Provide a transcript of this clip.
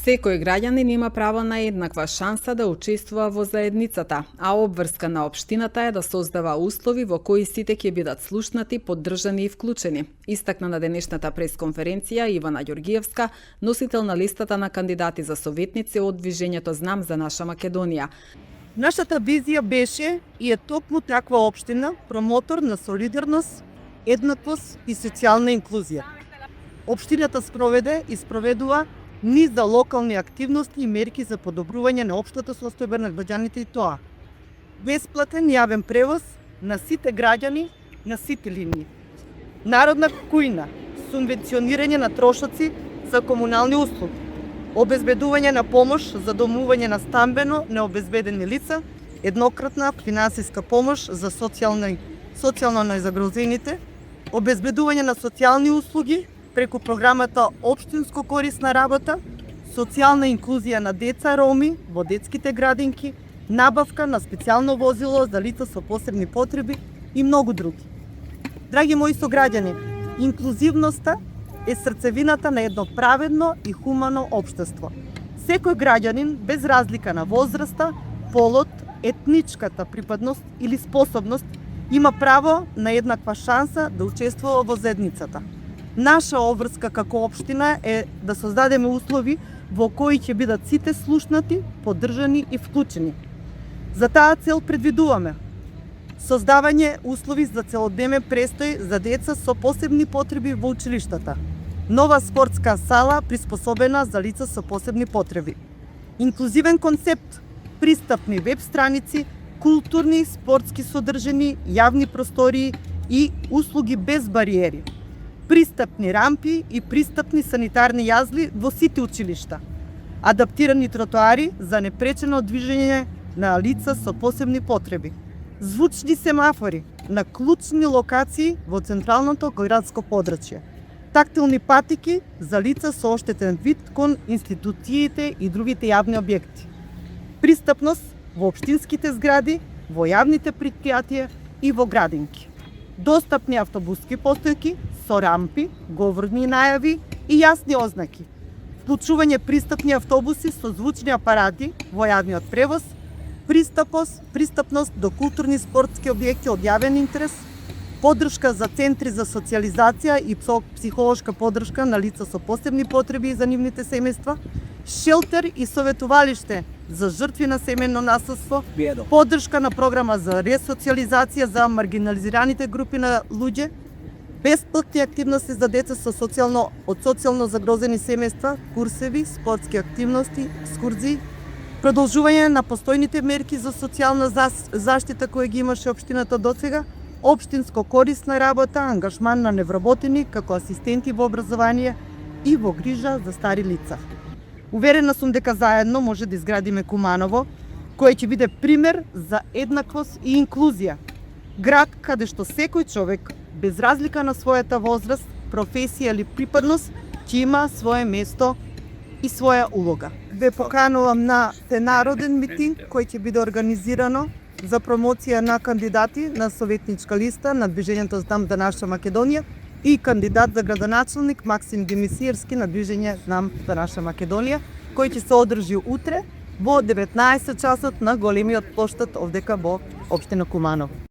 Секој граѓанин има право на еднаква шанса да учествува во заедницата, а обврска на општината е да создава услови во кои сите ќе бидат слушнати, поддржани и вклучени. Истакна на денешната пресконференција Ивана Ѓоргиевска, носител на листата на кандидати за советници од движењето Знам за наша Македонија. Нашата визија беше и е токму таква општина, промотор на солидарност, еднаквост и социјална инклузија. Општината спроведува низ за локални активности и мерки за подобрување на општата состојба на граѓаните, и тоа бесплатен јавен превоз на сите граѓани на сите линии, народна кујна, субвенционирање на трошоци за комунални услуги, обезбедување на помош за домување на стамбено необезбедени лица, еднократна финансиска помош за социјално најзагрозените, обезбедување на социјални услуги преку програмата Општинско корисна работа, социјална инклузија на деца роми во детските градинки, набавка на специјално возило за лица со посебни потреби и многу други. Драги мои сограѓани, инклузивноста е срцевината на едно праведно и хумано општество. Секој граѓанин, без разлика на возраста, полот, етничката припадност или способност, има право на еднаква шанса да учествува во заедницата. Наша обврска како општина е да создадеме услови во кои ќе бидат сите слушнати, поддржани и вклучени. За таа цел предвидуваме создавање услови за целодневен престој за деца со посебни потреби во училиштата, нова спортска сала приспособена за лица со посебни потреби, инклузивен концепт, пристапни веб страници, културни, спортски содржини, јавни простории и услуги без бариери, пристапни рампи и пристапни санитарни јазли во сите училишта, адаптирани тротоари за непречено движење на лица со посебни потреби, звучни семафори на клучни локации во централното градско подрачје, тактилни патики за лица со оштетен вид кон институциите и другите јавни објекти, пристапност во општинските згради, во јавните претпријатија и во градинки, достапни автобуски постојки со рампи, говорни најави и јасни ознаки, вклучување пристапни автобуси со звучни апарати во јавниот превоз, пристапност до културни спортски објекти од јавен интерес, поддршка за центри за социјализација и психолошка поддршка на лица со посебни потреби и за нивните семејства, шелтер и советувалиште за жртви на семејно насилство, поддршка на програма за ресоцијализација за маргинализираните групи на луѓе, бесплатни активности за деца со социјално загрозени семејства, курсеви, спортски активности, екскурзии, продолжување на постојните мерки за социјална заштита кои ги имаше општината досега, општинско корисна работа, ангажман на невработени како асистенти во образование и во грижа за стари лица. Уверена сум дека заедно може да изградиме Куманово, кој ќе биде пример за еднаквост и инклузија. Град каде што секој човек, без разлика на својата возраст, професија или припадност, ќе има свое место и своја улога. Ве поканувам на народен митинг кој ќе биде организирано за промоција на кандидати на советничка листа на движењето Знам за наша Македонија и кандидат за градоначалник Максим Демисиерски на движење Знам за наша Македонија, кој ќе се одржи утре во 19 часот на големиот плоштад овдека во општина Куманово.